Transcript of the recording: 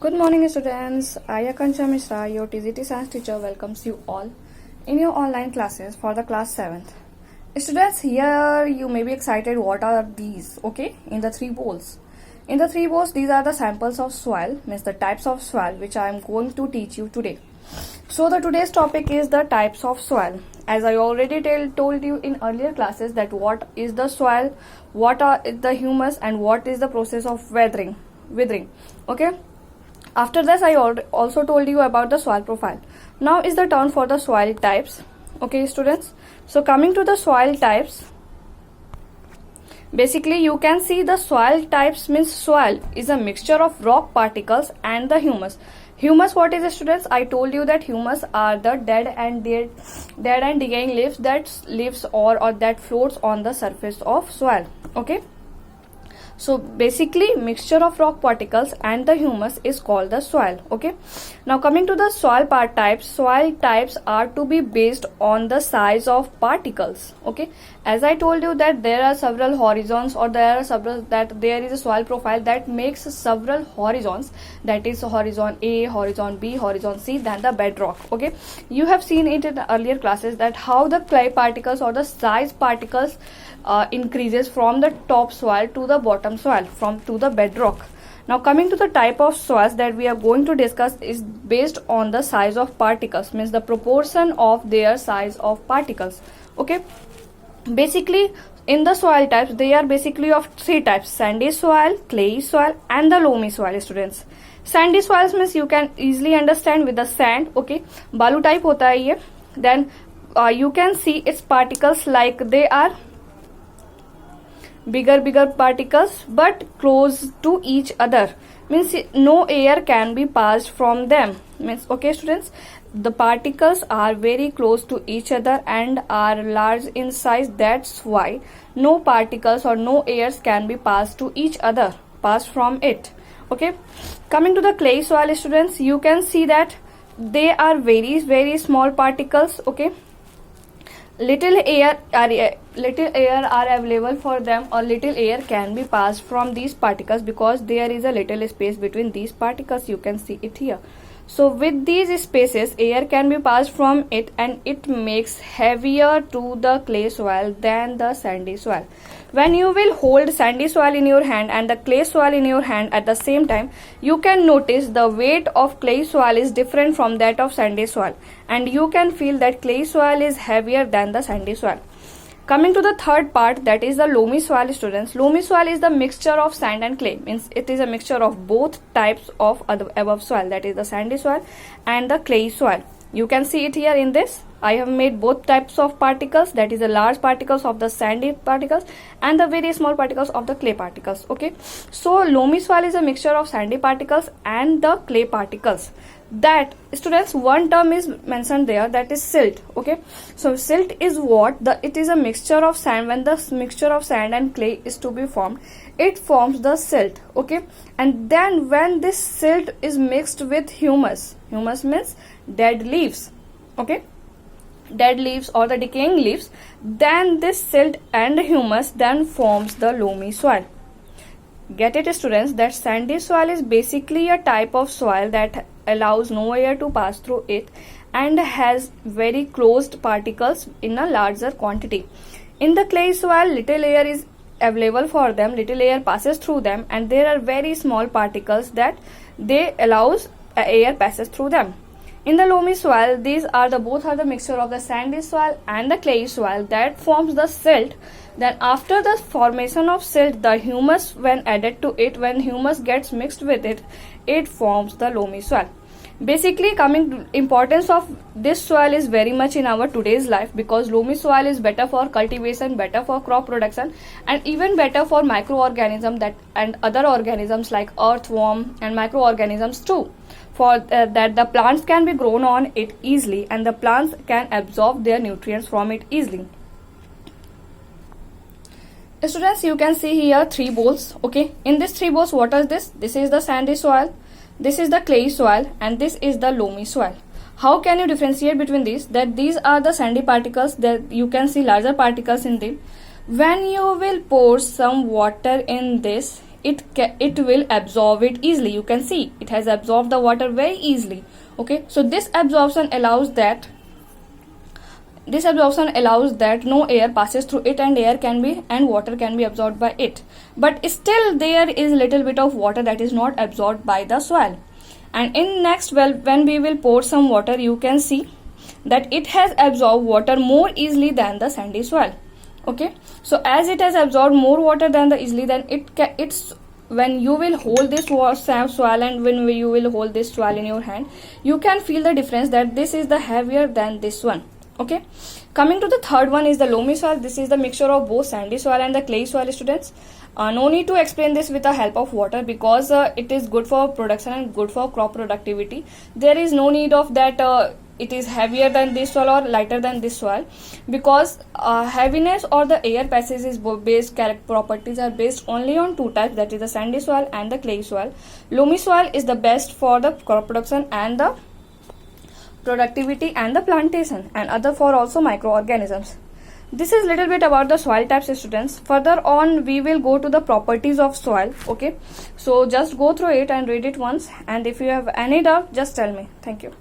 Good morning, students. I, Akansha Mishra, your TGT science teacher, welcomes you all in your online classes for the class 7th. Students, here you may be excited. What are these? Okay, in the three bowls. In the three bowls, these are the samples of soil, means the types of soil which I am going to teach you today. So the today's topic is the types of soil. As I already told you in earlier classes that what is the soil, what are the humus, and what is the process of withering. Okay. After this, I also told you about the soil profile. Now is the turn for the soil types. Okay, students. So coming to the soil types, basically you can see the soil types means soil is a mixture of rock particles and the humus. Humus, what is it, students? I told you that humus are the dead and decaying leaves that lives or that floats on the surface of soil. Okay. So basically mixture of rock particles and the humus is called the soil. Okay. Now coming to the soil types are to be based on the size of particles. Okay. As I told you that there are several horizons, or there is a soil profile that makes several horizons, that is horizon A, horizon B, horizon C, then the bedrock. Okay. You have seen it in the earlier classes that how the clay particles or the size particles increases from the top soil to the bottom soil, to the bedrock. Now coming to the type of soils that we are going to discuss is based on the size of particles, means the proportion of their size of particles. Okay. Basically in the soil types, they are basically of three types: sandy soil, clayey soil, and the loamy soil. Students, sandy soils means you can easily understand with the sand. Okay, balu type hota hai ye. Then you can see its particles like they are bigger particles but close to each other, means no air can be passed from them. Means, okay, students, the particles are very close to each other and are large in size. That's why no particles or no airs can be passed from it. Okay. Coming to the clay soil, students, you can see that they are very small particles. Okay. Little air are available for them, or little air can be passed from these particles because there is a little space between these particles. You can see it here. So with these spaces, air can be passed from it, and it makes heavier to the clay soil than the sandy soil. When you will hold sandy soil in your hand and the clay soil in your hand at the same time, you can notice the weight of clay soil is different from that of sandy soil, and you can feel that clay soil is heavier than the sandy soil. Coming to the third part, that is the loamy soil, students. Loamy soil is the mixture of sand and clay, means it is a mixture of both types of above soil, that is the sandy soil and the clay soil. You can see it here in this. I have made both types of particles, that is the large particles of the sandy particles and the very small particles of the clay particles. Okay, so loamy soil is a mixture of sandy particles and the clay particles. That, students, one term is mentioned there, that is silt. Okay, so silt is what? It is a mixture of sand. When the mixture of sand and clay is to be formed, it forms the silt. Okay, and then when this silt is mixed with humus means dead leaves. Okay, dead leaves or the decaying leaves, then this silt and humus then forms the loamy soil. Get it, students, that sandy soil is basically a type of soil that allows no air to pass through it and has very closed particles in a larger quantity. In the clay soil, little air is available for them, little air passes through them, and there are very small particles that they allows air passes through them. In the loamy soil, both are the mixture of the sandy soil and the clay soil that forms the silt. Then after the formation of silt, the humus, when added to it, when humus gets mixed with it, it forms the loamy soil. Basically, importance of this soil is very much in our today's life, because loamy soil is better for cultivation, better for crop production, and even better for microorganisms and other organisms like earthworm and microorganisms too. For that the plants can be grown on it easily, and the plants can absorb their nutrients from it easily. Students, you can see here three bowls. Okay, in these three bowls, what is this? This is the sandy soil, this is the clay soil, and this is the loamy soil. How can you differentiate between these? That these are the sandy particles, that you can see larger particles in them. When you will pour some water in this, it will absorb it easily. You can see it has absorbed the water very easily. Okay, so this absorption allows that no air passes through it, and water can be absorbed by it. But still there is little bit of water that is not absorbed by the soil. And in next, well, when we will pour some water, you can see that it has absorbed water more easily than the sandy soil. Okay, so as it has absorbed more water than the easily, then it's when you will hold this soil and when you will hold this soil in your hand, you can feel the difference that this is the heavier than this one. Okay, coming to the third one is the loamy soil. This is the mixture of both sandy soil and the clay soil, students. No need to explain this with the help of water, because it is good for production and good for crop productivity. There is no need of that it is heavier than this soil or lighter than this soil, because heaviness or the air passage is based properties are based only on two types, that is the sandy soil and the clay soil. Loamy soil is the best for the crop production and the productivity and the plantation, and other for also microorganisms. This is little bit about the soil types, students. Further on we will go to the properties of soil. Okay, so just go through it and read it once, and if you have any doubt, just tell me. Thank you.